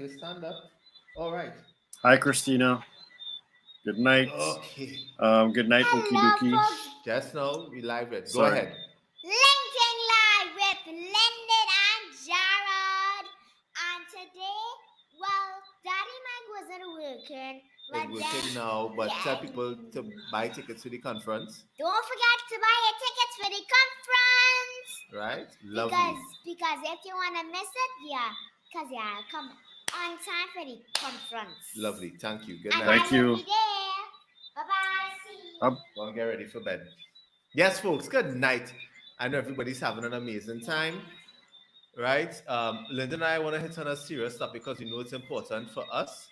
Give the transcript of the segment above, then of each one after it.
You stand up. All right. Hi, Christina. Good night. Okay. Good night, Okie Hello, dokie. folks. Just now we live it. Go Sorry. ahead. Linking Live with Lyndon and Jared. And today, well, Daddy Mike wasn't working. But It's working then, now, but tell yeah, people to buy tickets to the conference. don't forget to buy your tickets for the conference. Right? Lovely. Because if you want to miss it, come on time for the conference. Lovely. Thank you. Good And night. Thank I you. will be there. Bye-bye. See you. Go and get ready for bed. Yes, folks. Good night. I know everybody's having an amazing time. Right? Linda and I want to hit on a serious topic because we know it's important for us.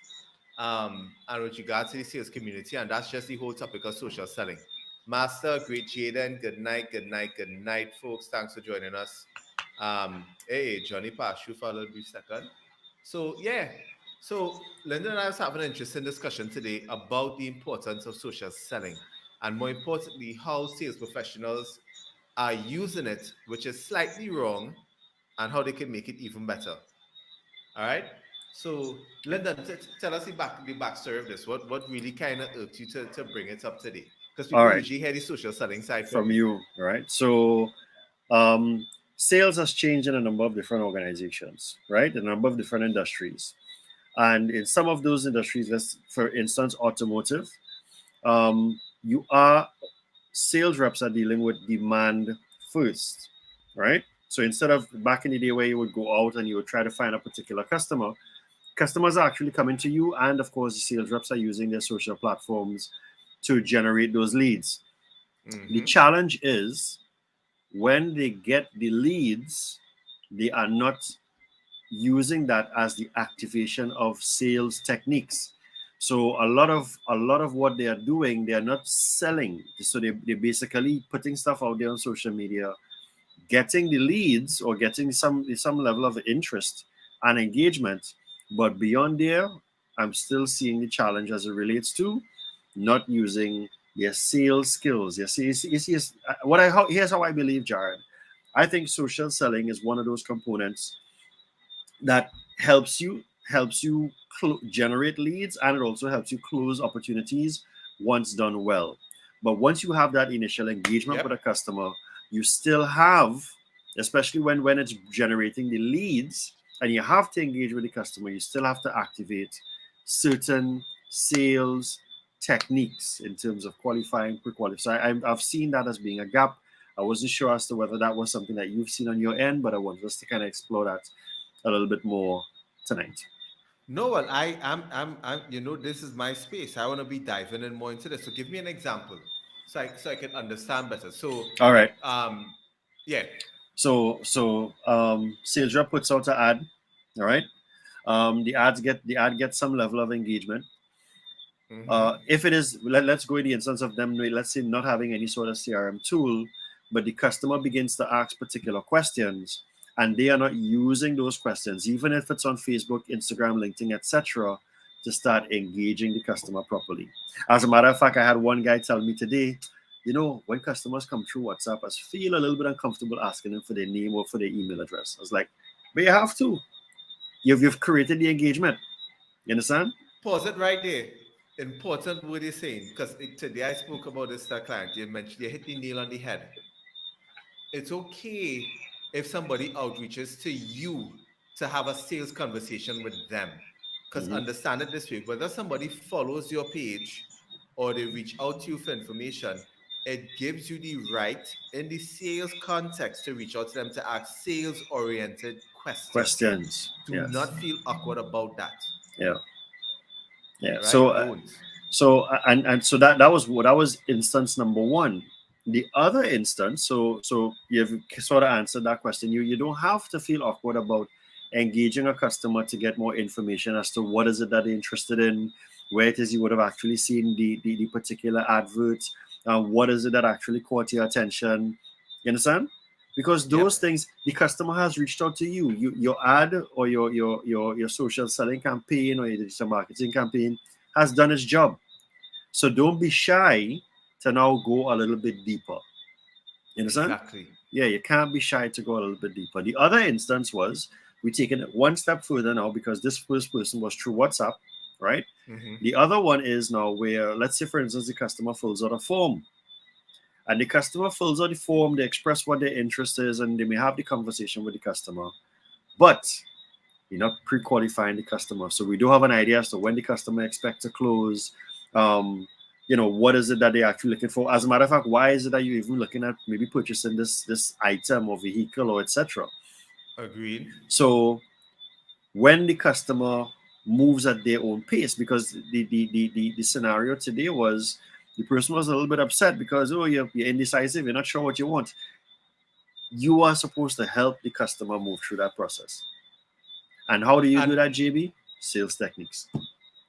And with regard to the sales community, and that's just the whole topic of social selling. Master, great Jaden, good night, folks. Thanks for joining us. Hey, Johnny passed you for a little brief second. So, yeah. So, Linda and I was having an interesting discussion today about the importance of social selling, and more importantly, how sales professionals are using it, which is slightly wrong, and how they can make it even better. All right. So, Lyndon, tell us the backstory of this. What really kind of irked you to bring it up today? Because All people right. usually hear the social selling side From you, right? So, sales has changed in a number of different organizations, right? In a number of different industries. And in some of those industries, let's, for instance, automotive, you are sales reps are dealing with demand first, right? So instead of back in the day where you would go out and you would try to find a particular customer, customers are actually coming to you, and of course, the sales reps are using their social platforms to generate those leads. The challenge is when they get the leads, they are not using that as the activation of sales techniques. So a lot of what they are doing, they are not selling. So they're basically putting stuff out there on social media, getting the leads or getting some level of interest and engagement. But beyond there, I'm still seeing the challenge as it relates to not using their sales skills. Here's how I believe, Jared. I think social selling is one of those components that helps you generate leads, and it also helps you close opportunities once done well. But once you have that initial engagement with a customer, you still have, especially when it's generating the leads and you have to engage with the customer, you still have to activate certain sales techniques in terms of qualifying, pre-qualifying. I've seen that as being a gap. I wasn't sure as to whether that was something that you've seen on your end, but I wanted us to kind of explore that a little bit more tonight. No, well, I'm. This is my space. I want to be diving in more into this. So, give me an example, so I can understand better. So, All right. Yeah. So sales rep puts out an ad. All right. The ad gets some level of engagement. If it is, let's go in the instance of them, let's say not having any sort of CRM tool, but the customer begins to ask particular questions, and they are not using those questions, even if it's on Facebook, Instagram, LinkedIn, etc., to start engaging the customer properly. As a matter of fact, I had one guy tell me today, when customers come through WhatsApp, I feel a little bit uncomfortable asking them for their name or for their email address. I was like, but you have to. You've created the engagement. You understand? Pause it right there. Important what you're saying, because today I spoke about this to a client. You hit the nail on the head. It's okay if somebody outreaches to you to have a sales conversation with them. Because understand it this way, whether somebody follows your page or they reach out to you for information, it gives you the right in the sales context to reach out to them to ask sales-oriented questions. Questions. Do Yes. not feel awkward about that. Yeah. Yeah. Right? So Don't. so that was instance number one. The other instance, so you've sort of answered that question. You don't have to feel awkward about engaging a customer to get more information as to what is it that they're interested in, where it is you would have actually seen the particular advert, what is it that actually caught your attention. You understand? Because those things, the customer has reached out to you. Your ad or your social selling campaign or your digital marketing campaign has done its job. So don't be shy to now go a little bit deeper. You understand? Exactly. Yeah, you can't be shy to go a little bit deeper. The other instance was we're taking it one step further now because this first person was through WhatsApp, right? Mm-hmm. The other one is now where, let's say, for instance, the customer fills out a form. And the customer fills out the form, they express what their interest is, and they may have the conversation with the customer. But you're not pre-qualifying the customer. So we do have an idea as to when the customer expects to close. What is it that they're actually looking for? As a matter of fact, why is it that you're even looking at maybe purchasing this item or vehicle or etc.? Agreed. So when the customer moves at their own pace, because the scenario today was the person was a little bit upset because, oh, you're indecisive, you're not sure what you want. You are supposed to help the customer move through that process. And how do you do that, JB? Sales techniques.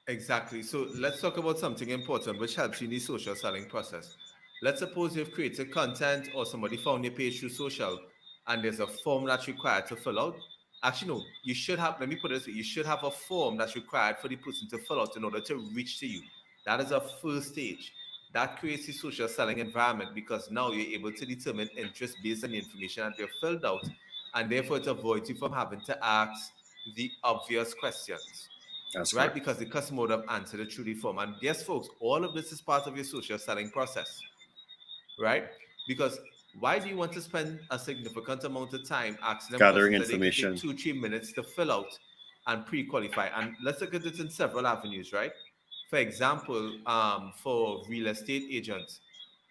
Exactly. So let's talk about something important which helps you in the social selling process. Let's suppose you've created content or somebody found your page through social and there's a form that's required to fill out. Actually, no, you should have, let me put it this way, you should have a form that's required for the person to fill out in order to reach to you. That is a first stage. That creates the social selling environment because now you're able to determine interest based on the information that they've filled out, and therefore it avoids you from having to ask the obvious questions. That's Right? correct. Because the customer would have answered it through the form. And yes, folks, all of this is part of your social selling process, right? Because why do you want to spend a significant amount of time asking them Gathering questions that they can information. take 2-3 minutes to fill out and pre-qualify? And let's look at it in several avenues, right? For example, for real estate agents,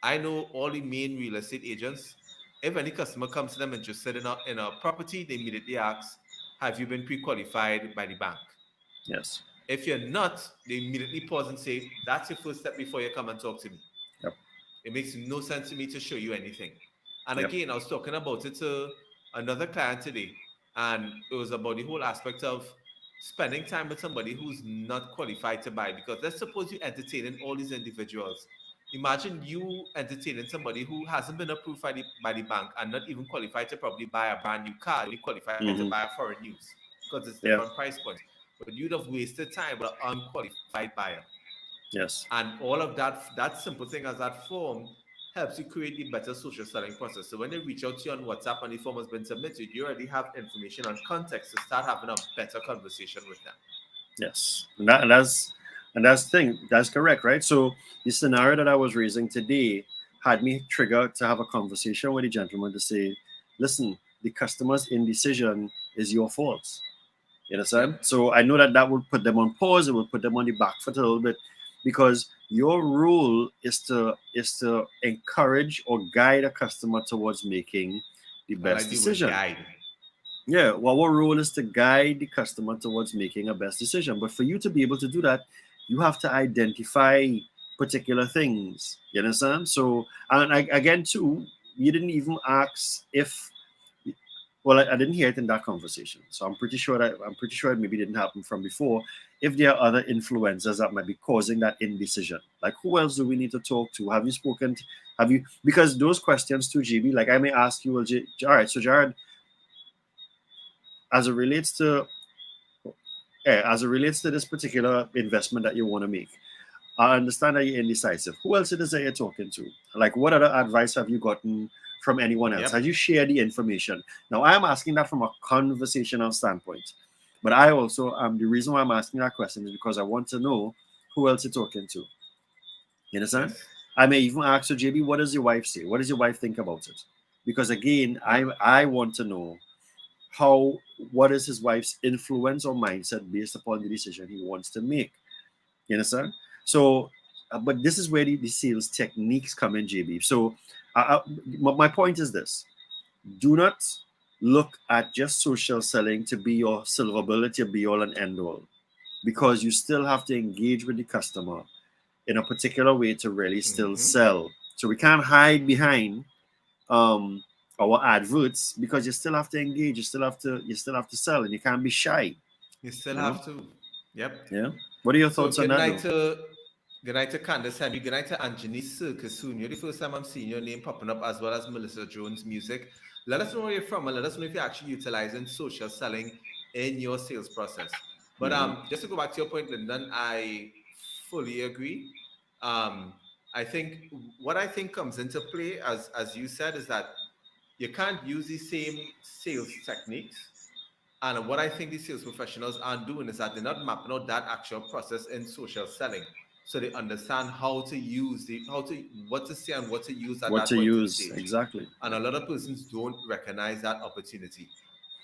I know all the main real estate agents. If any customer comes to them interested in a property, they immediately ask, "Have you been pre-qualified by the bank?" Yes. If you're not, they immediately pause and say, "That's your first step before you come and talk to me." Yep. It makes no sense to me to show you anything. And Yep. again, I was talking about it to another client today, and it was about the whole aspect of spending time with somebody who's not qualified to buy. Because let's suppose you're entertaining all these individuals. Imagine you entertaining somebody who hasn't been approved by the bank and not even qualified to probably buy a brand new car, only qualified to Mm-hmm. buy a foreign use because it's Yeah. different price points. But you'd have wasted time with an unqualified buyer. Yes. And all of that simple thing as that form helps you create the better social selling process. So when they reach out to you on WhatsApp and the form has been submitted, you already have information and context to start having a better conversation with them. Yes. And that's the thing. That's correct, right? So the scenario that I was raising today had me triggered to have a conversation with the gentleman to say, listen, the customer's indecision is your fault. You understand? Yep. So I know that would put them on pause. It would put them on the back foot a little bit because your role is to encourage or guide a customer towards making the I best like the word decision. guide. Yeah, well, our role is to guide the customer towards making a best decision. But for you to be able to do that, you have to identify particular things. You understand? So, and again, too, you didn't even ask if. Well, I didn't hear it in that conversation, so I'm pretty sure it maybe didn't happen from before. If there are other influencers that might be causing that indecision, like who else do we need to talk to? Have you spoken? Have you? Because those questions to GB, like I may ask you, well, all right, so Jared, as it relates to this particular investment that you want to make, I understand that you're indecisive. Who else it is that you're talking to? Like, what other advice have you gotten from anyone else? Yep. Have you shared the information? Now, I am asking that from a conversational standpoint, but I also the reason why I'm asking that question is because I want to know who else you're talking to. You understand? Yes. I may even ask you, JB, what does your wife say? What does your wife think about it? Because again, I want to know how what is his wife's influence or mindset based upon the decision he wants to make. You understand? So, but this is where the sales techniques come in, JB. So, my point is this: do not look at just social selling to be your silver bullet, your be all and end all, because you still have to engage with the customer in a particular way to really still Mm-hmm. sell. So we can't hide behind um, our adverts because you still have to engage. You still have to sell, and you can't be shy. You still You know? have to. Yep. Yeah. What are your So thoughts on that, though? good night to Candace Henry, good night to Anjani Circus soon. You're the first time I'm seeing your name popping up as well as Melissa Jones Music. Let us know where you're from and let us know if you're actually utilizing social selling in your sales process. But Mhm. just to go back to your point, Lyndon, I fully agree. Um, I think what I think comes into play, as you said, is that you can't use the same sales techniques And what I think these sales professionals aren't doing is that they're not mapping out that actual process in social selling. So they understand how to use what to say and what to use at What that to point in use stage. exactly? And a lot of persons don't recognize that opportunity.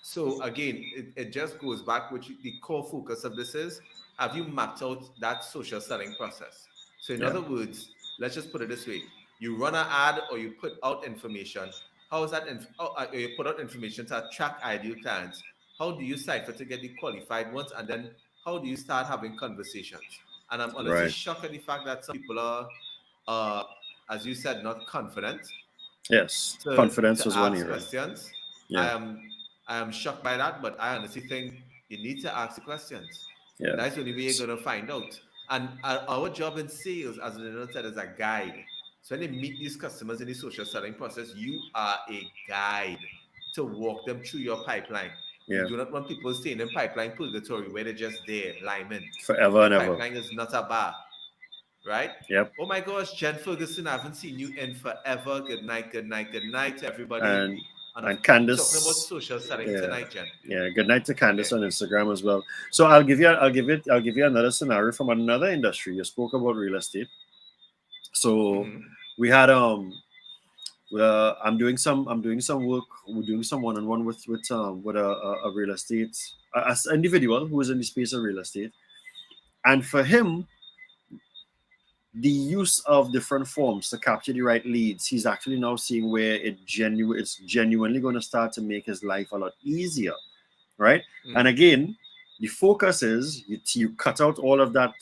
So again, it just goes back, which the core focus of this is, have you mapped out that social selling process? So in Yeah. other words, let's just put it this way. You run an ad or you put out information. How is that, you put out information to attract ideal clients. How do you cipher to get the qualified ones? And then how do you start having conversations? And I'm honestly Right. shocked at the fact that some people are, uh, as you said, not confident Yes. to Confidence was one ask area. questions. I Yeah. am I am shocked by that, but I honestly think you need to ask the questions. Yeah. That's the only way you're gonna find out. And our job in sales, as Leonard said, is a guide. So when you meet these customers in the social selling process, you are a guide to walk them through your pipeline. We Yeah. do not want people staying in pipeline purgatory where they're just there, liming. Forever Your and ever. pipeline is not a bar, right? Yep. Oh my gosh, Jen Ferguson, I haven't seen you in forever. Good night, good night, good night to everybody. And And and talking about Candace. social selling Yeah. tonight, Jen. Yeah. Good night to Okay. Candace on Instagram as well. So I'll give you another scenario from another industry. You spoke about real estate. So Mm-hmm. we had I'm doing some work. We're doing some one-on-one with a real estate as an individual who is in the space of real estate, and for him, the use of different forms to capture the right leads, he's actually now seeing where it's genuinely going to start to make his life a lot easier, right? And Mm-hmm. again, the focus is you cut out all of that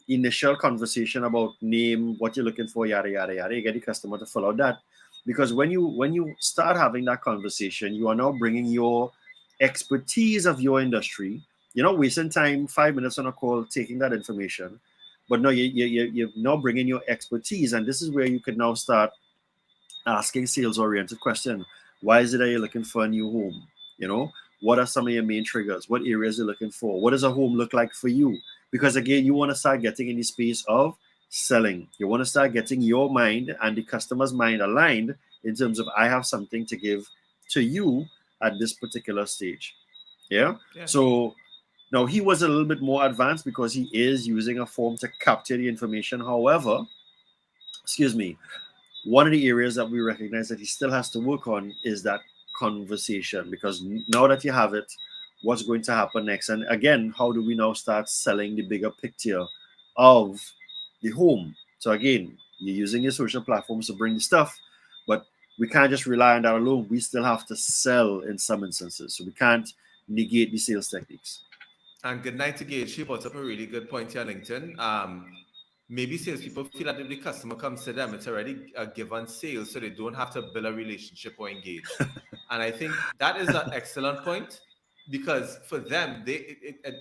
initial conversation about name, what you're looking for, yada yada yada. You get the customer to fill out that, because when you start having that conversation, you are now bringing your expertise of your industry. You're not wasting time 5 minutes on a call taking that information, but no, you're now bringing your expertise, and this is where you can now start asking sales oriented question. Why is it that you're looking for a new home? You know, what are some of your main triggers? What areas you're looking for? What does a home look like for you? Because again, you want to start getting in the space of selling. You want to start getting your mind and the customer's mind aligned in terms of, I have something to give to you at this particular stage. Yeah. Yeah. So now he was a little bit more advanced because he is using a form to capture the information. However, excuse me, one of the areas that we recognize that he still has to work on is that conversation, because now that you have it, what's going to happen next? And again, how do we now start selling the bigger picture of the home? So again, you're using your social platforms to bring the stuff, but we can't just rely on that alone. We still have to sell in some instances, so we can't negate the sales techniques. And good night to Gage. She brought up a really good point here on LinkedIn. Maybe salespeople feel that if the customer comes to them, it's already a given sale, so they don't have to build a relationship or engage. And I think that is an excellent point, because for them,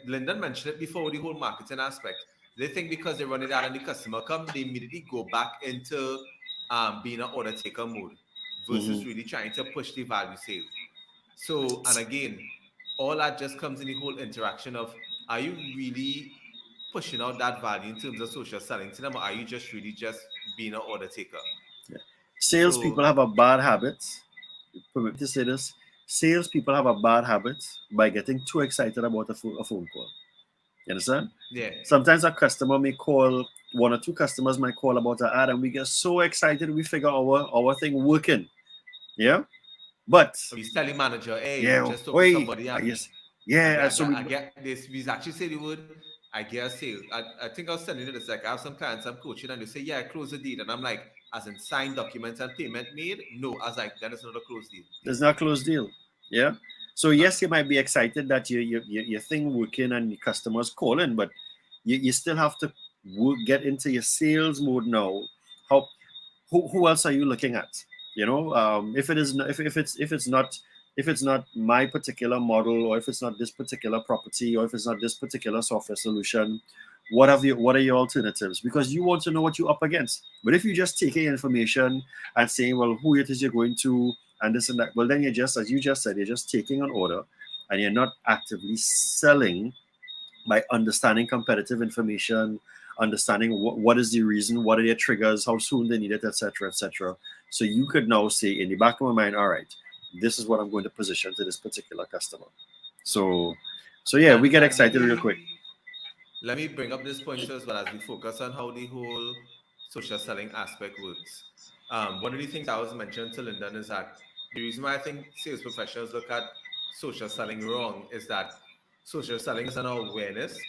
Lyndon mentioned it before, the whole marketing aspect. They think because they run it out and the customer come, they immediately go back into being an order taker mode versus Mhm. really trying to push the value sale. So, and again, all that just comes in the whole interaction of, are you really pushing out that value in terms of social selling to them, or are you just really just being an order taker? Yeah. So, Salespeople have a bad habit. Permit me to say this. Salespeople have a bad habit by getting too excited about a phone call. You understand? yeah, Sometimes a customer may call, one or two customers might call about an ad, and we get so excited we figure our thing working. Yeah? But, he's telling manager, hey, yeah, just talk to wait, somebody I and guess, yeah, so I get this. We actually say the word, I get a sale. I think I was telling you this, like I have some clients I'm coaching and they say, yeah, I close the deal. And I'm like, as in signed documents and payment made? No, I was like, then it's not a closed deal. there's not a closed deal. Yeah? So, Uh, yes, you might be excited that your thing working and your customers calling, but you still have to get into your sales mode now. How who else are you looking at? You know, if it is not, if it's not my particular model, or if it's not this particular property, or if it's not this particular software solution, what are your alternatives? Because you want to know what you're up against. But if you're just taking information and saying, well, who it is you're going to and this and that, well, then you're just, as you just said, you're just taking an order, and you're not actively selling by understanding competitive information, understanding what is the reason, what are their triggers, how soon they need it, etc., etc. So you could now say in the back of my mind, all right, this is what I'm going to position to this particular customer. So yeah, we get excited real quick. Let me bring up this point as well as we focus on how the whole social selling aspect works. One of the things I was mentioning to Lyndon is that the reason why I think sales professionals look at social selling wrong is that social selling is an awareness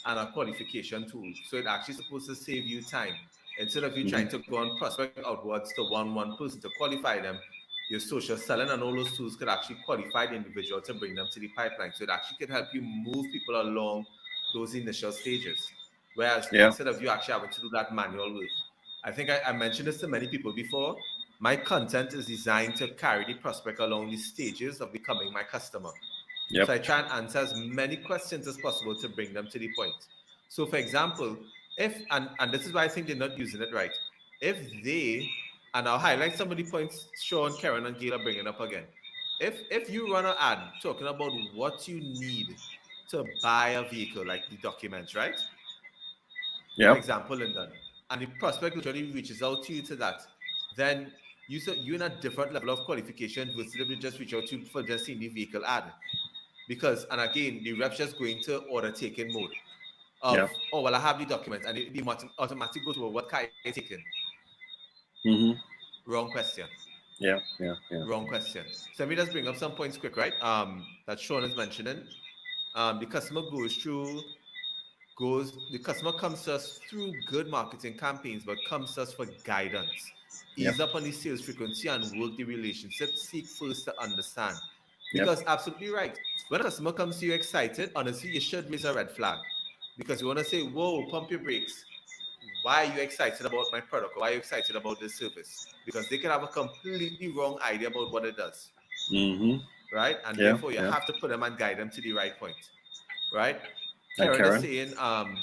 and a qualification tool. So it actually supposed to save you time. Instead of you trying to go and prospect outwards to one person to qualify them, your social selling and all those tools could actually qualify the individual to bring them to the pipeline. So it actually could help you move people along those initial stages. Whereas Yeah. instead of you actually having to do that manual work. I think I mentioned this to many people before. My content is designed to carry the prospect along the stages of becoming my customer. Yep. So I try and answer as many questions as possible to bring them to the point. So for example, if, and this is why I think they're not using it right, if they, and I'll highlight some of the points Sean, Karen, and Gail are bringing up again. If you run an ad talking about what you need to buy a vehicle, like the documents, right? For Yep. example, Lyndon, and the prospect literally reaches out to you to that, then you're in a different level of qualification versus if you just reach out to you for just seeing the vehicle ad. Because, and again, the rep's just going to order taking mode of, Yep. oh, well, I have the documents, and the automatic go to, well, what car are you taking? Mm-hmm. Wrong question. Yeah. Wrong question. So let me just bring up some points quick, right? That Sean is mentioning. The customer the customer comes to us through good marketing campaigns, but comes to us for guidance. Yep. Ease up on the sales frequency and work the relationship. Seek first to understand. Yep. Because absolutely right. When a customer comes to you excited, honestly, you should raise a red flag. Because you want to say, whoa, pump your brakes. Why are you excited about my product? Or why are you excited about this service? Because they can have a completely wrong idea about what it does. Mm-hmm. Right? And Yeah, therefore you yeah. have to put them and guide them to the right point. Right? And Karen is Karen? saying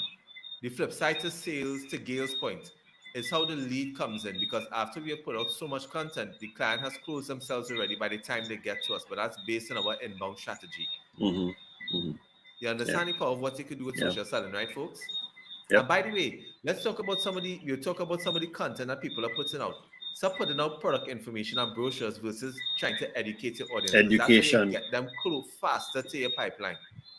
the flip side to sales, to Gail's point, is how the lead comes in. Because after we have put out so much content, the client has closed themselves already by the time they get to us. But that's based on our inbound strategy. Mm-hmm. Mm-hmm. You understand the power of what you could do with Yeah. social selling, right, folks? Yep. And by the way, let's talk about some of the content that people are putting out. Stop putting out product information and brochures versus trying to educate your audience. Because that's how you Education. get them close faster to your pipeline.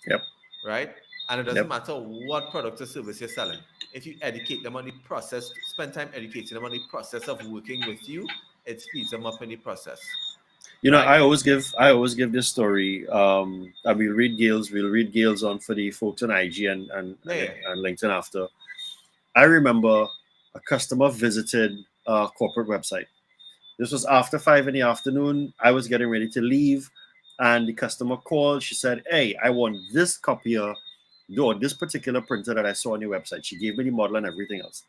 Yep. Right? And it doesn't Yep. matter what product or service you're selling. If you educate them on the process, spend time educating them on the process of working with you, it speeds them up in the process. You know, Right. I always give this story. And we'll read Gail's on for the folks on IG and LinkedIn after. I remember a customer visited a corporate website. This was after 5 in the afternoon. I was getting ready to leave, and the customer called. She said, "Hey, I want this copier, or this particular printer that I saw on your website." She gave me the model and everything else.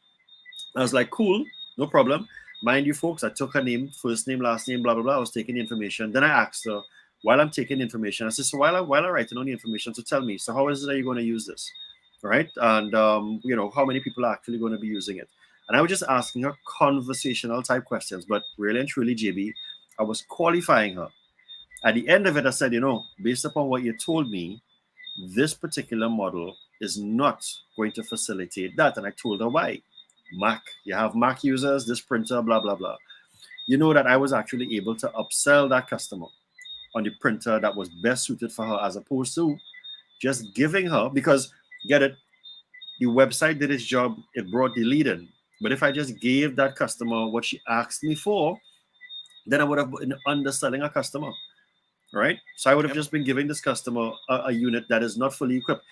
I was like, "Cool, no problem." Mind you, folks, I took her name, first name, last name, blah blah blah. I was taking the information. Then I asked her, while I'm taking the information, I said, "So while I'm writing on the information, so tell me, so how is it that you're going to use this, right? And how many people are actually going to be using it?" And I was just asking her conversational type questions, but really and truly, JB, I was qualifying her. At the end of it, I said, based upon what you told me, this particular model is not going to facilitate that. And I told her why. Mac, you have Mac users, this printer, blah, blah, blah. You know that I was actually able to upsell that customer on the printer that was best suited for her, as opposed to just giving her, because get it, the website did its job, it brought the lead in. But if I just gave that customer what she asked me for, then I would have been underselling a customer, right? So I would have just been giving this customer a unit that is not fully equipped.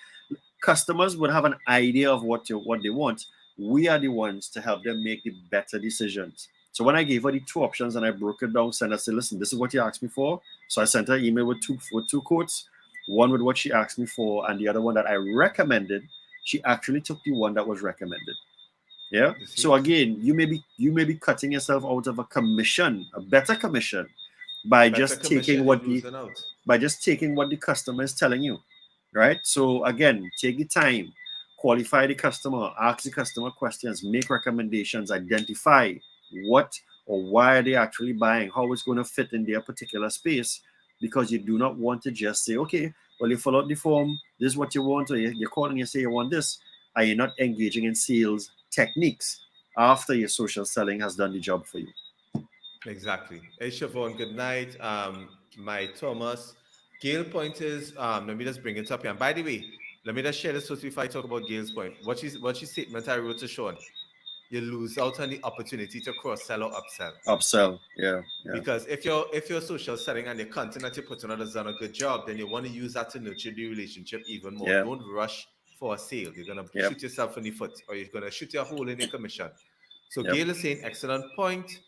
Customers would have an idea of what they want. We are the ones to help them make the better decisions. So when I gave her the two options and I broke it down, sent her, said, "Listen, this is what you asked me for." So I sent her an email with two quotes, one with what she asked me for, and the other one that I recommended. She actually took the one that was recommended. Yeah. So again, you may be cutting yourself out of a better commission, by just taking what the customer is telling you, right? So again, take the time, qualify the customer, ask the customer questions, make recommendations, identify what or why are they actually buying, how it's going to fit in their particular space, because you do not want to just say, "Okay, well, you fill out the form, this is what you want," or you're calling, you say you want this, and you're not engaging in sales techniques after your social selling has done the job for you. Exactly. Hey, Siobhan, good night. My Thomas, Gail point is, let me just bring it up here. And by the way, let me just share this with you if I talk about Gail's point. What she statement I wrote to Sean, you lose out on the opportunity to cross sell or upsell. Upsell. Yeah. Yeah. Because if you're social selling and your content that you're putting on has done a good job, then you want to use that to nurture the relationship even more. Yeah. Don't rush for a sale. You're gonna Yep. shoot yourself in the foot, or you're gonna shoot your hole in your commission. So Yep. Gail is saying, excellent point.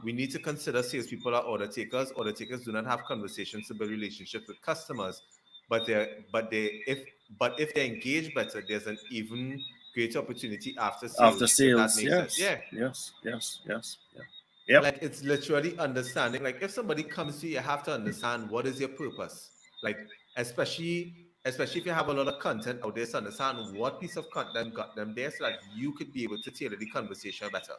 We need to consider salespeople are order takers. Order takers do not have conversations to build relationships with customers, but if they engage better, there's an even greater opportunity after After sales. If that sales. makes sense, Yes. yeah. Yes. Yes. Yes. Yeah. Yep. Like it's literally understanding. Like if somebody comes to you, you have to understand what is your purpose. Like especially if you have a lot of content out there, to understand what piece of content got them there, so that you could be able to tailor the conversation better.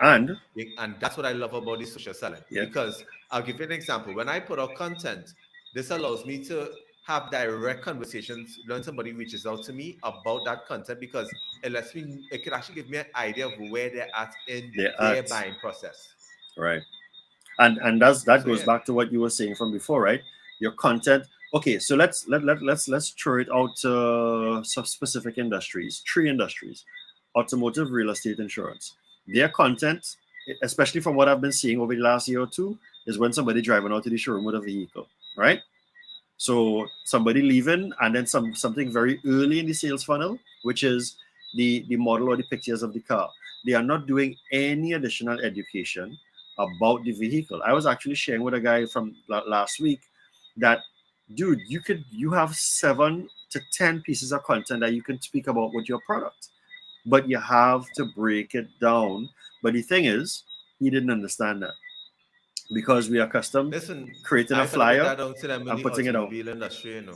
And And that's what I love about the social selling. yeah. Because I'll give you an example. When I put out content, this allows me to have direct conversations when somebody reaches out to me about that content, because it could actually give me an idea of where they're at in They're their at buying process. right. And that So goes yeah. back to what you were saying from before, right? Your content. Okay, so let's throw it out to some specific industries. 3 industries: automotive, real estate, insurance. Their content, especially from what I've been seeing over the last year or two, is when somebody driving out to the showroom with a vehicle, right? So somebody leaving, and then something very early in the sales funnel, which is the model or the pictures of the car. They are not doing any additional education about the vehicle. I was actually sharing with a guy from last week that, dude, you have 7 to 10 pieces of content that you can speak about with your product, but you have to break it down. But the thing is, he didn't understand that, because we are accustomed Listen, creating a I gotta put flyer that down to them in and the putting it out. automobile industry,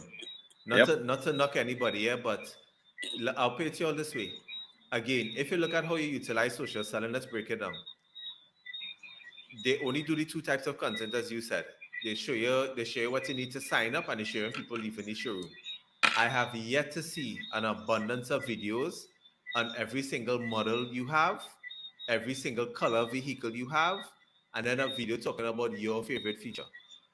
Not Yep. to knock anybody, yeah, but I'll put it to you all this way. Again, if you look at how you utilize social selling, let's break it down. They only do the 2 types of content, as you said. They show you what you need to sign up, and they show you people leaving the showroom. I have yet to see an abundance of videos on every single model you have, every single color vehicle you have, and then a video talking about your favorite feature.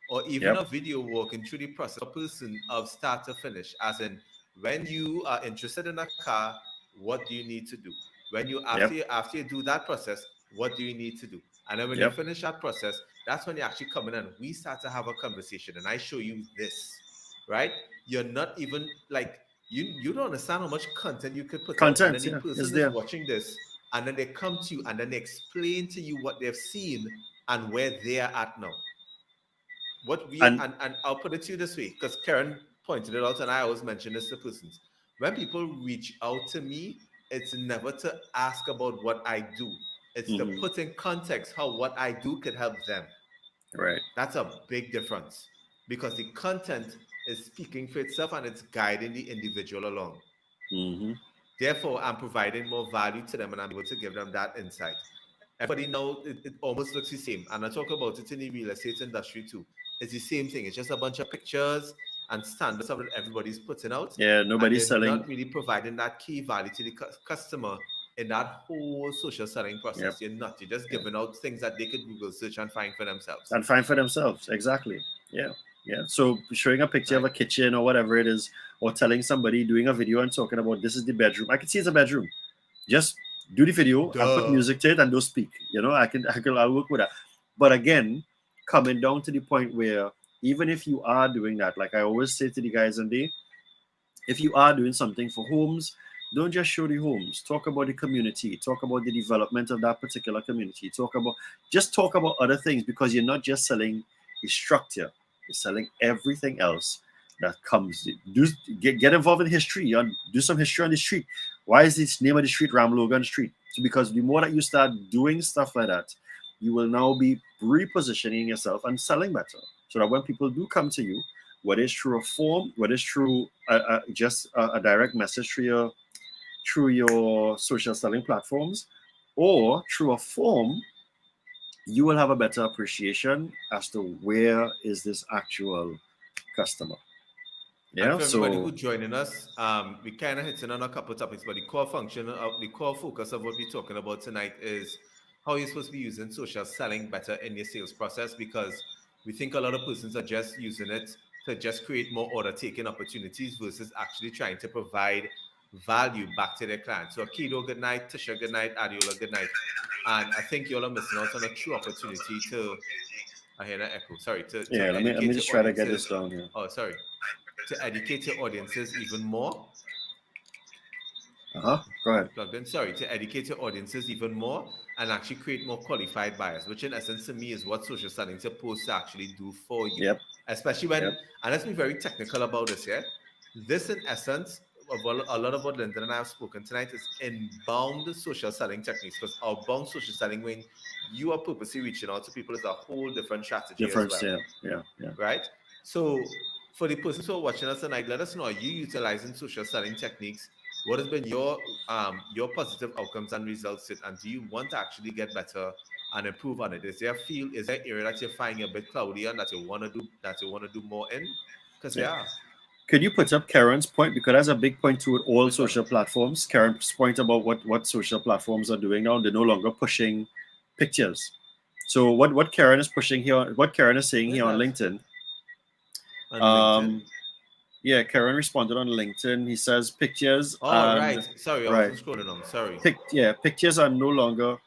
Or even Yep. a video walking through the process of a person of start to finish, as in when you are interested in a car, what do you need to do? When you Yep. after you do that process, what do you need to do? And then when you Yep. finish that process, that's when you actually come in and we start to have a conversation and I show you this, right? You're not even like you don't understand how much content you could put out, and then Content, the yeah, is person is there. watching this, and then they come to you and then they explain to you what they've seen and where they're at now. What we And and I'll put it to you this way, because Karen pointed it out, and I always mention this to persons. When people reach out to me, it's never to ask about what I do. It's to mhm, put in context how what I do could help them. right. That's a big difference, because the content is speaking for itself and it's guiding the individual along. Hmm. Therefore, I'm providing more value to them and I'm able to give them that insight. Everybody now, it almost looks the same. And I talk about it in the real estate industry too. It's the same thing. It's just a bunch of pictures and standards of what everybody's putting out. Yeah, And nobody's they're selling. not really providing that key value to the customer in that whole social selling Yep. process. You're not. You're just Yep. giving out things that they could Google search and find for themselves. And find for themselves. Exactly. Yeah. Yeah. So showing a picture of Right? a kitchen or whatever it is, or telling somebody, doing a video and talking about this is the bedroom. I can see it's a bedroom. Just do the video and put Duh. music to it and don't speak. I'll work with that. But again, coming down to the point where even if you are doing that, like I always say to the guys, and they, if you are doing something for homes, don't just show the homes. Talk about the community. Talk about the development of that particular community. Talk about other things, because you're not just selling a structure. You're selling everything else that comes. Get involved in history. Do some history on the street. Why is this name of the street Ram Logan Street? So because the more that you start doing stuff like that, you will now be repositioning yourself and selling better. So that when people do come to you, whether it's through a form, whether it's through just a direct message through your social selling platforms, or through a form, you will have a better appreciation as to where is this actual customer. And Yeah. for everybody So who's joining us, we kind of hitting on a couple of topics, but the core focus of what we're talking about tonight is how you're supposed to be using social selling better in your sales process, because we think a lot of persons are just using it to just create more order taking opportunities versus actually trying to provide value back to their clients. So Akido, good night. Tisha, good night. Adiola, good night. And I think you all are missing out on a true opportunity to, I hear that echo, sorry, to Yeah, let me educate just your try to get audiences. this down here. Oh, sorry. To educate your audiences even more. Go ahead. Plugged in. Sorry, to educate your audiences even more and actually create more qualified buyers, which in essence to me is what social selling is supposed to actually do for you. Yep. Especially when, Yep. and let's be very technical about this, yeah? This in essence, of a lot of what Lyndon and I have spoken tonight is inbound social selling techniques, because outbound social selling, when you are purposely reaching out to people, is a whole different strategy as well. Yeah. Right? So for the persons who are watching us tonight, let us know, are you utilizing social selling techniques? What has been your positive outcomes and results, and do you want to actually get better and improve on it? Is there an area that you're finding a bit cloudy and that you want to do more in? Because Could you put up Karen's point? Because that's a big point to all Which social platforms. Karen's point about what social platforms are doing now, they're no longer pushing pictures. So what Karen is pushing here, what Karen is saying here on LinkedIn. On LinkedIn? Yeah, Karen responded on LinkedIn. He says pictures. Oh, right. Sorry, I wasn't scrolling on. Sorry. Pictures are no longer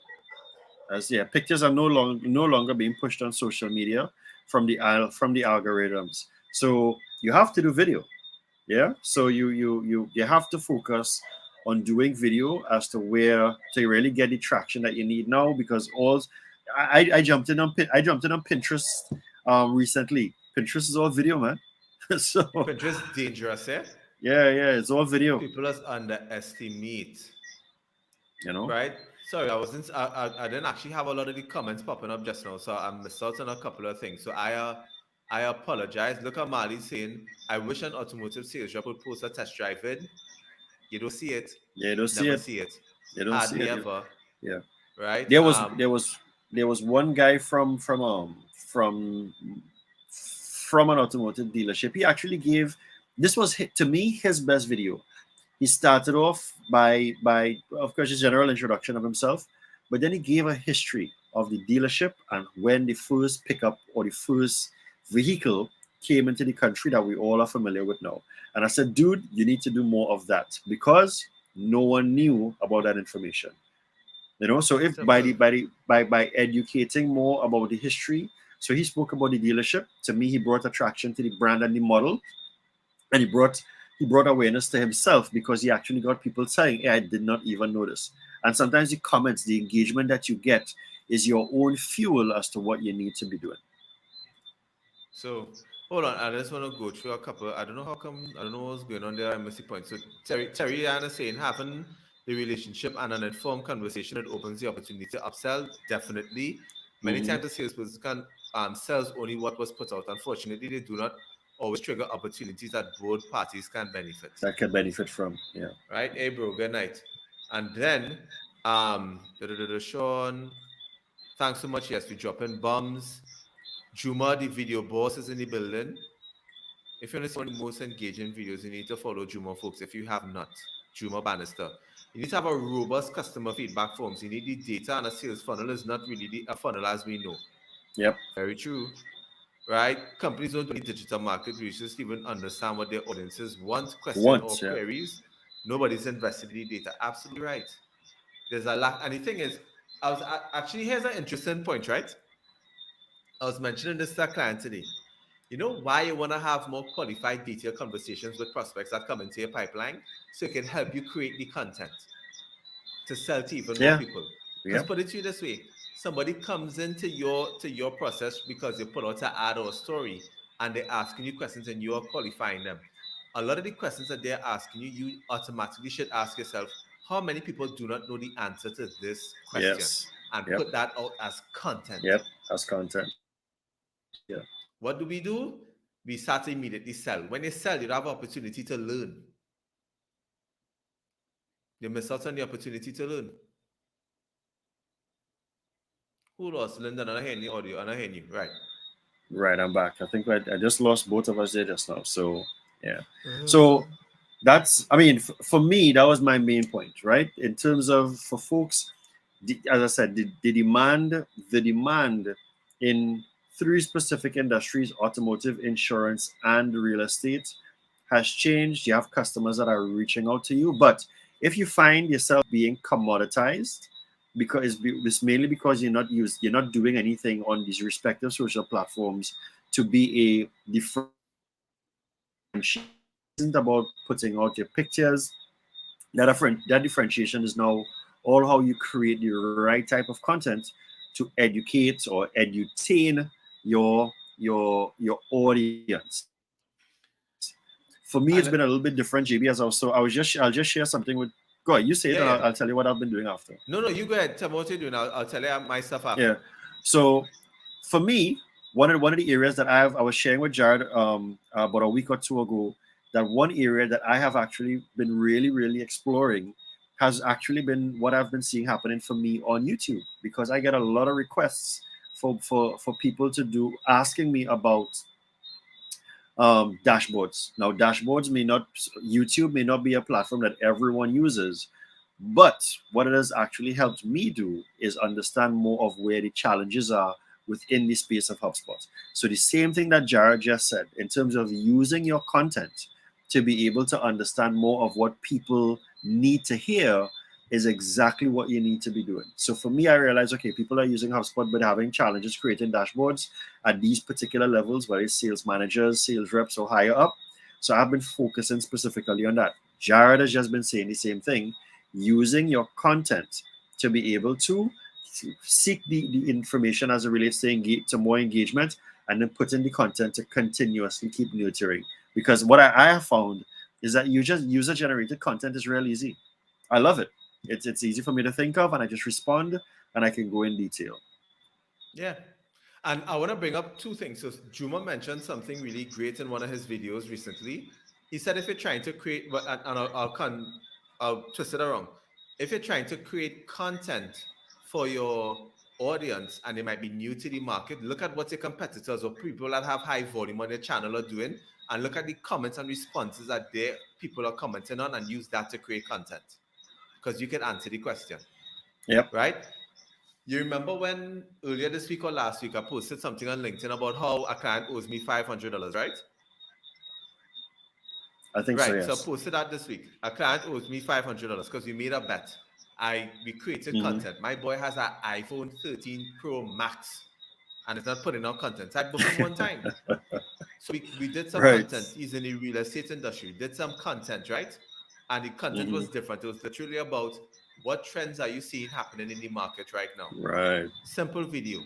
pictures are no longer being pushed on social media from the algorithms. So you have to do video. Yeah. So you have to focus on doing video as to where to really get the traction that you need now, because I jumped in on Pinterest recently. Pinterest is all video, man. So Pinterest dangerous, eh? Yeah, it's all video. People just underestimate. You know? Right? Sorry, I didn't actually have a lot of the comments popping up just now, so I missed out on a couple of things. So I apologize. Look at Marley saying, I wish an automotive sales rep would post a test drive in. You don't see it. Yeah, you don't see Never it. see it. You don't see it. Ever. Yeah. Right? There was one guy from an automotive dealership. He actually gave, this was to me his best video. He started off by of course his general introduction of himself, but then he gave a history of the dealership and when the first pickup or the first vehicle came into the country that we all are familiar with now. And I said, dude, you need to do more of that, because no one knew about that information. So if by educating more about the history, so he spoke about the dealership. To me, he brought attraction to the brand and the model, and he brought awareness to himself, because he actually got people saying, hey, I did not even notice. And sometimes the comments, the engagement that you get is your own fuel as to what you need to be doing. So hold on, I just want to go through a couple. I don't know what's going on there. I missed the point. So Terry Anna saying, having the relationship and an informed conversation, it opens the opportunity to upsell. Definitely. Many times the salesperson can sells only what was put out. Unfortunately, they do not always trigger opportunities that both parties can benefit. That can benefit from, yeah. Right? Hey bro, good night. And then Sean, thanks so much. Yes, we drop in bombs. Juma, the video boss, is in the building. If you want to see one of the most engaging videos, you need to follow Juma, folks. If you have not, Juma Bannister. You need to have a robust customer feedback forms. You need the data, and a sales funnel is not really a funnel as we know. Yep. Very true. Right? Companies don't need digital market research to even understand what their audiences want, queries. Nobody's invested in the data. Absolutely right. There's a lack. And the thing is, here's an interesting point, right? I was mentioning this to a client today. You know why you want to have more qualified, detailed conversations with prospects that come into your pipeline? So it can help you create the content to sell to even more people. Because put it to you this way, somebody comes into your process because you put out an ad or a story and they're asking you questions and you're qualifying them. A lot of the questions that they're asking you automatically should ask yourself, how many people do not know the answer to this question? Yes. And put that out as content. Yep, as content. Yeah. What do? We start to immediately sell. When you sell, you have an opportunity to learn. You miss out on the opportunity to learn. Who lost? Lyndon, I'm not hearing the audio. I'm not hearing you. Right. Right, I'm back. I think I just lost both of us there just now. So, yeah. So, that's, I mean, for me, that was my main point, right? In terms of, for folks, as I said, the demand in three specific industries: automotive, insurance, and real estate, has changed. You have customers that are reaching out to you. But if you find yourself being commoditized, because it's mainly because you're not doing anything on these respective social platforms to be a different, isn't about putting out your pictures. That differentiation is now all how you create the right type of content to educate or edutain your audience. For me, it's And been a little bit different, JB. As also, I'll just share something with. Go ahead, you say it, yeah, and yeah. I'll tell you what I've been doing after. No, you go ahead. Tell me what you're doing. I'll tell you my stuff after. Yeah. So for me, one of the areas that I was sharing with Jared about a week or two ago, that one area that I have actually been really exploring has actually been what I've been seeing happening for me on YouTube, because I get a lot of requests for people to do asking me about dashboards. Now, YouTube may not be a platform that everyone uses, but what it has actually helped me do is understand more of where the challenges are within the space of HubSpot. So the same thing that Jared just said in terms of using your content to be able to understand more of what people need to hear is exactly what you need to be doing. So for me, I realized, okay, people are using HubSpot but having challenges creating dashboards at these particular levels, whether it's sales managers, sales reps, or higher up. So I've been focusing specifically on that. Jared has just been saying the same thing, using your content to be able to seek the information as it relates to more engagement, and then put in the content to continuously keep nurturing. Because what I have found is that user generated content is real easy. I love it. It's easy for me to think of, and I just respond, and I can go in detail. Yeah. And I want to bring up two things. So Juma mentioned something really great in one of his videos recently. He said if you're trying to create, and I'll twist it around. If you're trying to create content for your audience and they might be new to the market, look at what your competitors or people that have high volume on your channel are doing, and look at the comments and responses that their people are commenting on, and use that to create content. Because you can answer the question. Yep. Right? You remember when earlier this week or last week I posted something on LinkedIn about how a client owes me $500, right? I think so, Right. So I yes. posted that this week. A client owes me $500 because we made a bet. We created Mhm. content. My boy has an iPhone 13 Pro Max and it's not putting out content. So I booked him one time. So we did some Right. content. He's in the real estate industry. Did some content, right? And the content was Mhm. different. It was literally about what trends are you seeing happening in the market right now. Right. Simple video.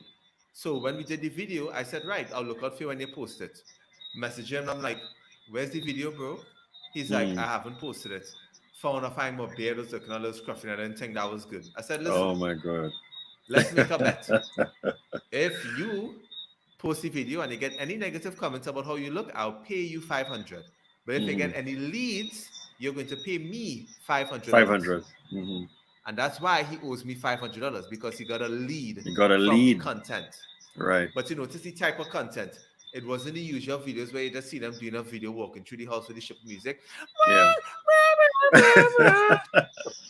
So when we did the video, I said, right, I'll look out for you when you post it. Message him, I'm like, where's the video, bro? He's like, I Mm. haven't posted it. Found a find my beard was looking a little scruffy and I didn't think that was good. I said, listen, Oh my god. let's make a bet. If you post the video and you get any negative comments about how you look, I'll pay you 500. But if you get Mhm. any leads, you're going to pay me $500. 500. Mhm. And that's why he owes me $500, because he got a lead You got a from the lead. content. Right. But you notice the type of content. It wasn't the usual videos where you just see them doing a video walking through the house with the ship music. Yeah.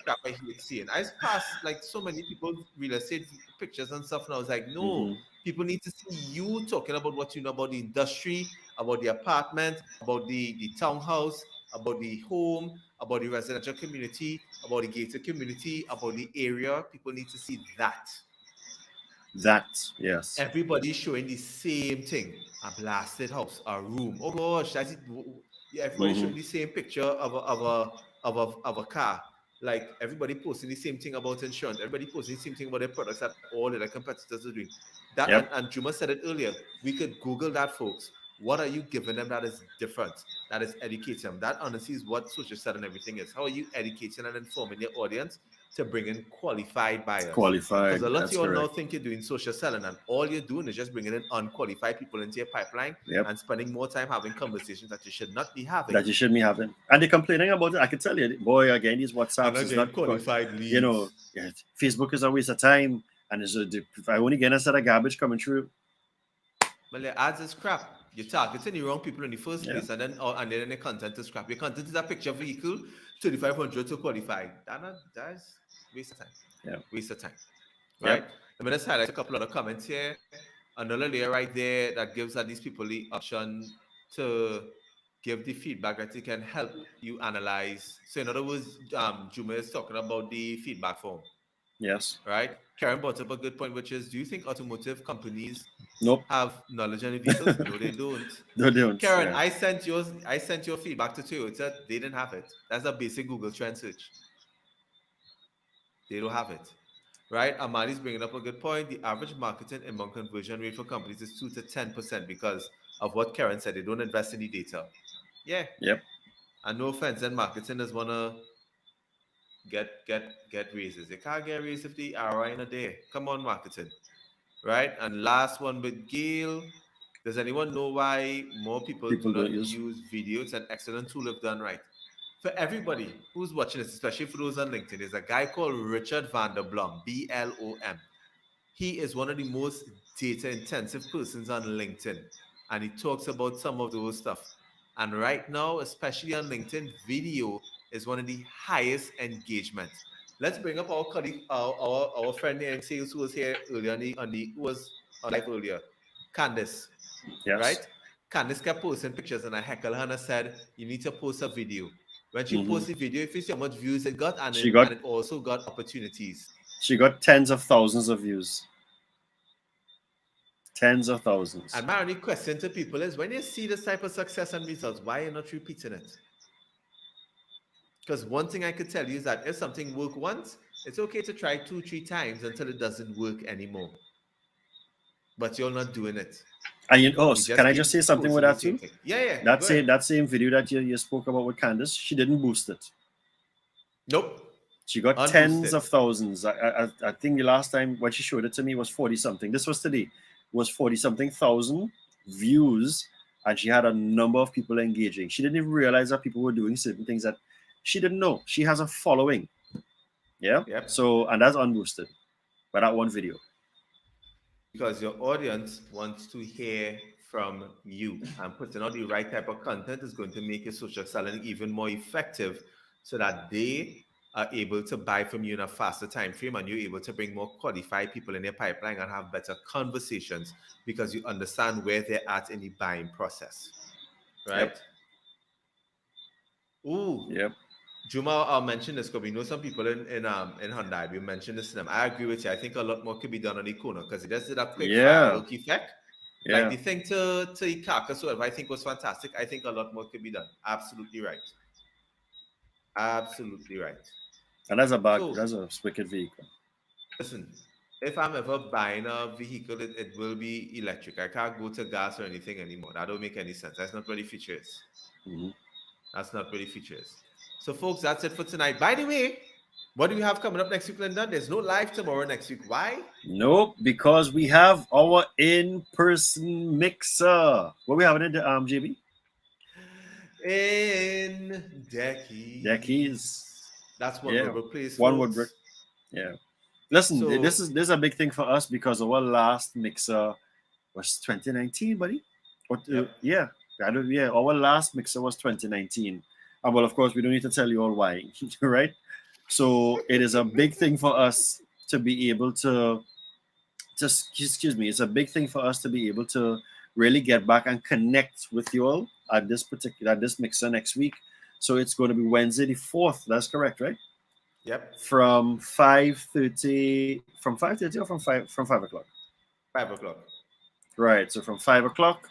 Crap, I hate seeing. I passed like so many people real estate pictures and stuff, and I was like, no, Mhm. people need to see you talking about what you know about the industry, about the apartment, about the townhouse, about the home, about the residential community, about the gated community, about the area. People need to see that. That, yes. Everybody's showing the same thing. A blasted house, a room. Oh gosh, that's it. Yeah, everybody's Mhm. showing the same picture of a car. Like everybody posting the same thing about insurance. Everybody posting the same thing about their products that all the competitors are doing. That Yep. and Juma said it earlier. We could Google that, folks. What are you giving them that is different? That is educating them. That honestly is what social selling everything is. How are you educating and informing your audience to bring in qualified buyers? Because Qualified. a lot of That's you all now correct. think you're doing social selling, and all you're doing is just bringing in unqualified people into your pipeline Yep. and spending more time having conversations that you should not be having. That you shouldn't be having. And they're complaining about it. I can tell you, boy, again, these And WhatsApps is again, not, qualified you know, leads. yeah, Facebook is a waste of time. And if I only get a set of garbage coming through, Well, the ads is crap. You're targeting the wrong people in the first yeah, place, and then the content is crap. Your content is a picture vehicle, 2,500 to qualified. That's waste of time. yeah, Waste of time. yep. Right? Let me just highlight a couple of the comments here. another layer right there that gives at these people the option to give the feedback that it can help you analyze. So in other words, Juma is talking about the feedback form, Yes. right? Karen brought up a good point, which is, do you think automotive companies Nope. have knowledge on the vehicles? No, they don't. They don't. Karen, Yeah. I sent your feedback to Toyota. They didn't have it. That's a basic Google Trend search. They don't have it. Right? Amali's bringing up a good point. The average marketing inbound conversion rate for companies is 2 to 10% because of what Karen said. They don't invest in the data. Yeah. Yep. And no offense, then marketing does wanna get raises. They can't get raises if the ROI in a day. Come on, marketing. Right? And last one with Gail. Does anyone know why more people do People don't not use. use video? It's an excellent tool if done right. For everybody who's watching this, especially for those on LinkedIn, there's a guy called Richard Vanderblom, BLOM. He is one of the most data intensive persons on LinkedIn. And he talks about some of those stuff. And right now, especially on LinkedIn, video is one of the highest engagements. Let's bring up our colleague, our friend here in sales who was here earlier who was on live earlier, Candice, Yes. right? Candice kept posting pictures and I heckled her and I said, you need to post a video. When she Mhm. posted the video, if you see how much views it got, and She got- it also got opportunities. She got tens of thousands of views. Tens of thousands. And my only question to people is, when you see this type of success and results, why are you not repeating it? Because one thing I could tell you is that if something worked once, it's okay to try 2-3 times until it doesn't work anymore. But you're not doing it. And You can I keep just say something with posting that the too? same thing. Yeah. That same video that you spoke about with Candice, she didn't boost it. Nope. She got Unboosted. tens of thousands. I think the last time when she showed it to me was 40 something. This was today. It was 40 something thousand views, and she had a number of people engaging. She didn't even realize that people were doing certain things that she didn't know. She has a following. Yeah. Yep. So, and that's unboosted by that one video. Because your audience wants to hear from you, and putting out the right type of content is going to make your social selling even more effective so that they are able to buy from you in a faster time frame, and you're able to bring more qualified people in your pipeline and have better conversations because you understand where they're at in the buying process, right? Yep. Ooh. Yep. Juma, I'll mention this because we know some people in Hyundai. We mentioned this to them. I agree with you. I think a lot more could be done on the corner because it just did a quick firework effect. Yeah. Like the thing to Carcass, whatever I think was fantastic. I think a lot more could be done. Absolutely right. Absolutely right. And that's a wicked vehicle. Listen, if I'm ever buying a vehicle, it will be electric. I can't go to gas or anything anymore. That don't make any sense. That's not really features. Mm-hmm. That's not really features. So, folks, that's it for tonight. By the way, what do we have coming up next week, Linda? There's no live tomorrow next week. Why? Nope, because we have our in-person mixer. What we having in JB? In Deckies. That's what Woodbrook plays. One Woodbrook. Yeah. Listen, So, this is a big thing for us because our last mixer was 2019, buddy. Yep. Our last mixer was 2019. And well, of course, we don't need to tell you all why, right? So it is a big thing for us to be able to it's a big thing for us to be able to really get back and connect with you all at this mixer next week. So it's going to be Wednesday the 4th. That's correct, right? Yep. From 5:30 or from 5 o'clock? 5 o'clock. Right. So from 5 o'clock,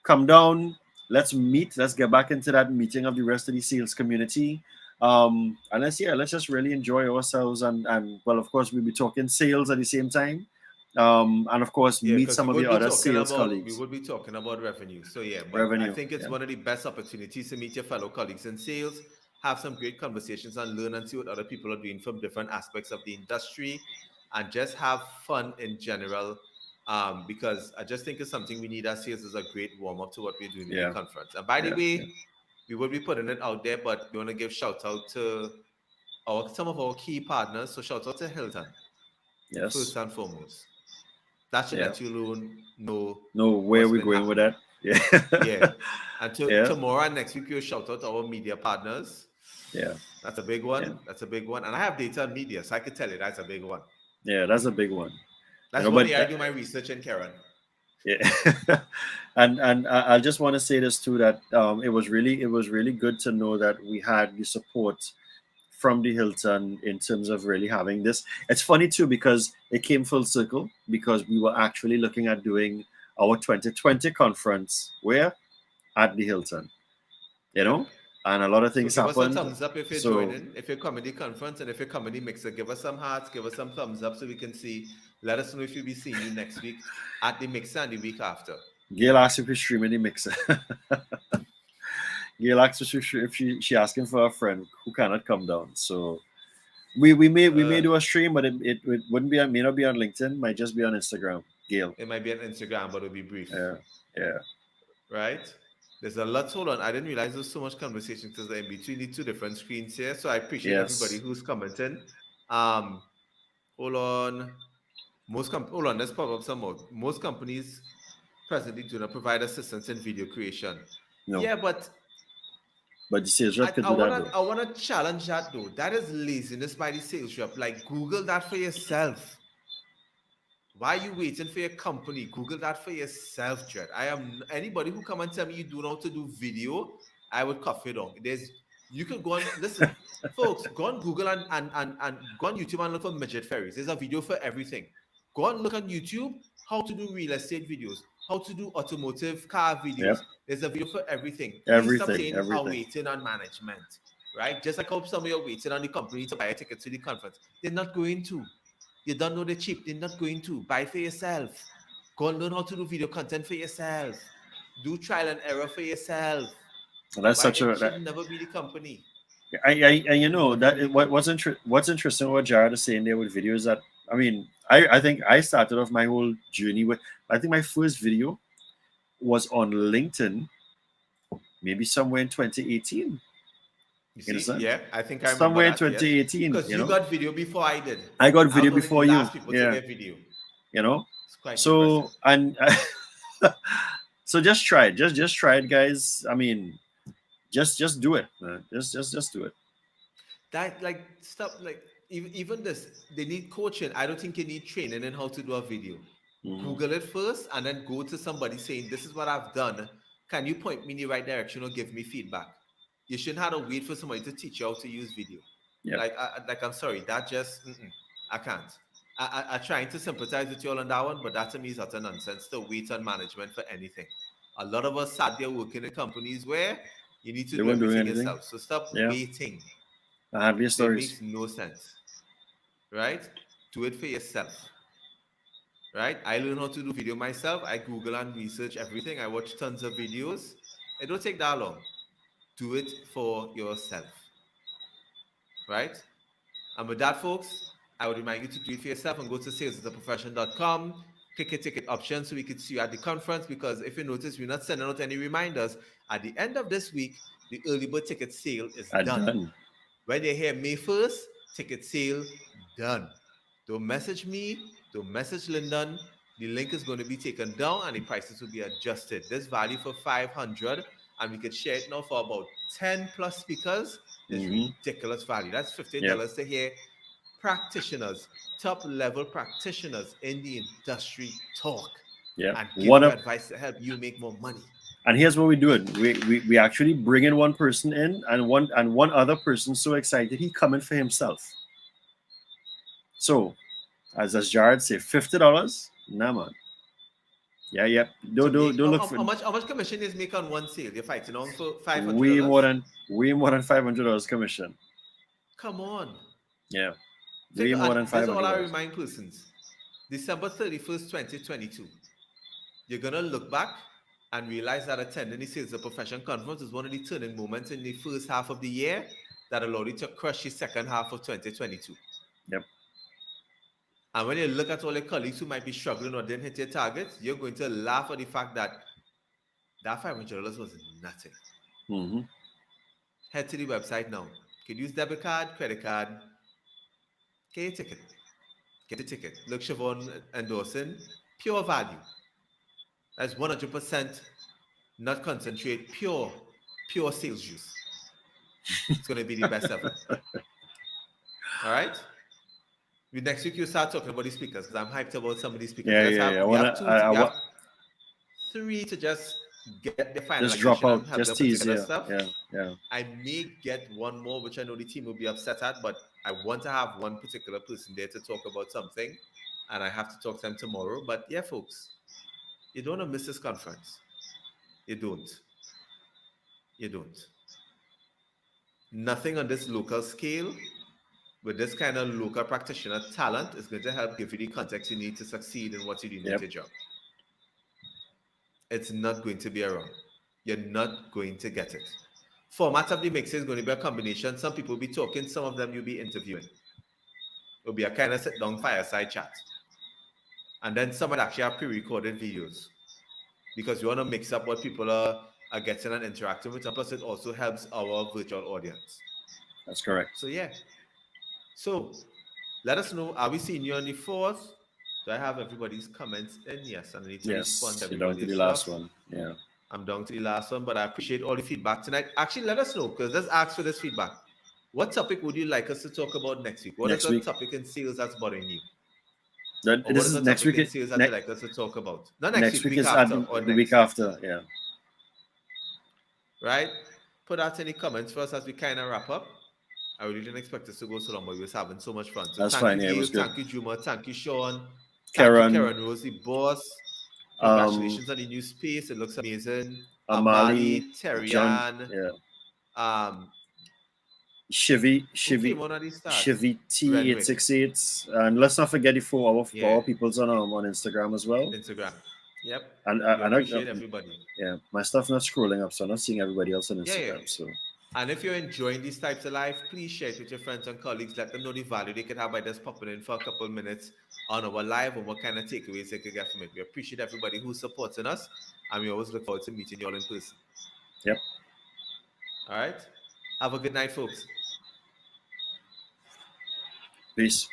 come down. Let's meet. Let's get back into that meeting of the rest of the sales community. And let's just really enjoy ourselves and well, of course, we'll be talking sales at the same time. And of course, meet some of the other sales colleagues. We will be talking about revenue. So revenue, I think it's one of the best opportunities to meet your fellow colleagues in sales, have some great conversations and learn and see what other people are doing from different aspects of the industry, and just have fun in general. Because I just think it's something we need as sales as a great warm-up to what we're doing in the conference. And by the way, we will be putting it out there, but we want to give shout out to some of our key partners. So shout out to Hilton. Yes. First and foremost. That should let you know where we're going with that. Yeah. And tomorrow and next week, we'll shout out our media partners. Yeah. That's a big one. That's a big one. And I have data on media, so I could tell you that's a big one. Yeah, that's a big one. That's why I do my research in Karen. Yeah. And I just want to say this too, that it was really good to know that we had the support from the Hilton in terms of really having this. It's funny too because it came full circle because we were actually looking at doing our 2020 conference where at the Hilton, you Yep. know, and a lot of So things give us a happened. thumbs up if you're So joining, if you're comedy conference, and if you're comedy mixer, give us some hearts, give us some thumbs up so we can see. Let us know if you'll be seeing you next week at the mixer and the week after. Gail asked if we streaming the mixer. Gail asked if she asking for a friend who cannot come down. So we may Uh, do a stream, but it wouldn't be may not be on LinkedIn, might just be on Instagram. Gail. it might be on Instagram, but it'll be brief, Yeah. Yeah. right? There's a lot. Hold on, I didn't realize there's so much conversation because in between the two different screens here. So I appreciate everybody Yes. who's commenting. Um, hold on. Hold on, let's pop up some more. Most companies presently do not provide assistance in video creation. No. Yeah, but But the sales rep could I do that wanna though. I wanna challenge that though. That is laziness by the sales rep. Like Google that for yourself. Why are you waiting for your company? Google that for yourself, Jed. I am anybody who come and tell me you don't know how to do video, I would cuff it on. You could go on listen, folks, go on Google and go on YouTube and look for midget ferries. There's a video for everything. Go and look on YouTube how to do real estate videos, how to do automotive car Yep. videos. There's a video for everything. Please stop Everything. saying I'm Everything. waiting on management. Right? Just like how some of you are waiting on the company to buy a ticket to the conference. They're not going to. You don't know the cheap. They're not going to. Buy for yourself. Go and learn how to do video content for yourself. Do trial and error for yourself. And that's Right? such a It should never be the company. I you know Never that be the what's interesting what Jared is saying there with videos that I mean I think I started off my whole journey with I think my first video was on LinkedIn maybe somewhere in 2018. You You see? understand? Yeah, I think I remember Somewhere in that. Yes, 2018, because you got video before I did. I got I was video one of the before you. last people to Yeah, get video. you know. It's quite impressive. So and so just try it. Just try it, guys. I mean, just do it. Man. Just do it. That like stuff like even this, they need coaching. I don't think you need training in how to do a video. Mhm. Google it first and then go to somebody saying, "This is what I've done. Can you point me in the right direction or give me feedback?" You shouldn't have to wait for somebody to teach you how to use video. Yeah. Like I'm sorry, that just I can't. I trying to sympathize with you all on that one, but that to me is utter nonsense to wait on management for anything. A lot of us sat there working in companies where you need to They do weren't doing everything anything. yourself. So stop Yeah. waiting. I have these It stories. makes no sense, right? Do it for yourself, right? I learn how to do video myself. I Google and research everything. I watch tons of videos. It don't take that long. Do it for yourself, right? And with that, folks, I would remind you to do it for yourself and go to salesasprofession.com, click your ticket option so we could see you at the conference. Because if you notice, we're not sending out any reminders. At the end of this week, the early bird ticket sale is I'm done. done. When they hear May 1st, ticket sale done. Don't message me, don't message Lyndon. The link is going to be taken down and the prices will be adjusted. This value for 500 and we could share it now for about 10 plus speakers is Mhm. ridiculous value. That's Yeah. $15 to hear practitioners, top level practitioners in the industry talk Yeah. and give One you of advice to help you make more money. and here's what we do it. We actually bring in one person in and one other person so excited he coming for himself. So as Jared say, $50. Nah man. Yeah, yep. To Don't look for how much commission is make on one sale? You're fighting on for way more $500. than $500 commission. Come on. Yeah. Way Figure, more and than this is all I $500. remind persons. December 31st, 2022. You're gonna look back and realize that attending the Sales of Profession conference is one of the turning moments in the first half of the year that allowed you to crush the second half of 2022. Yep. And when you look at all your colleagues who might be struggling or didn't hit their targets, you're going to laugh at the fact that that $500 was nothing. Mm-hmm. Head to the website now. You could use debit card, credit card, get your ticket. Get the ticket. Look, Siobhan endorsing pure value. That's 100% not concentrate, pure sales juice. It's going to be the best ever. All right? Next week, you start talking about the speakers because I'm hyped about some of these speakers. Yeah. We have 3 to just get the final Just drop location out, and have just them put tease, together yeah, stuff. yeah. I may get one more, which I know the team will be upset at, but I want to have one particular person there to talk about something, and I have to talk to them tomorrow. But yeah, folks, you don't want to miss this conference. You don't. You don't. Nothing on this local scale with this kind of local practitioner talent is going to help give you the context you need to succeed in what you do in Yep. your job. It's not going to be around. You're not going to get it. Format of the mix is going to be a combination. Some people will be talking, some of them you'll be interviewing. It'll be a kind of sit-down fireside chat. And then some might actually have pre-recorded videos because you want to mix up what people are getting and interacting with. And plus, it also helps our virtual audience. That's correct. So, yeah. So, let us know. Are we seeing you on the 4th? Do I have everybody's comments in? Yes, and I need to respond Yes, to you're down to everybody's the last stuff. one. Yeah. I'm down to the last one, but I appreciate all the feedback tonight. Actually, let us know, because let's ask for this feedback. What topic would you like us to talk about next week? What Next is week. a topic in sales that's bothering you? That, Or this what is is a next topic week. in sales that you'd like us to talk about? Not Next week week is after, the or next. week after. Yeah. Right? Put out any comments for us as we kind of wrap up. I really didn't expect us to go so long, but we was having so much fun. So That's thank fine. you, Yeah, it Gail. was good. Thank you, Juma. Thank you, Sean. Karen. Thank you, Karen Rose, the boss. Congratulations on the new space. It looks amazing. Amali, Terry John, Ann, yeah. Chevy T868, and let's not forget the 4 people's on Instagram as well. Instagram, yep. And I appreciate everybody. Yeah, my stuff not scrolling up, so I'm not seeing everybody else on Instagram. So, and if you're enjoying these types of life, please share it with your friends and colleagues. Let them know the value they can have by just popping in for a couple of minutes on our live and what kind of takeaways they could get from it. We appreciate everybody who's supporting us, and we always look forward to meeting you all in person. Yep. All right. Have a good night, folks. Peace.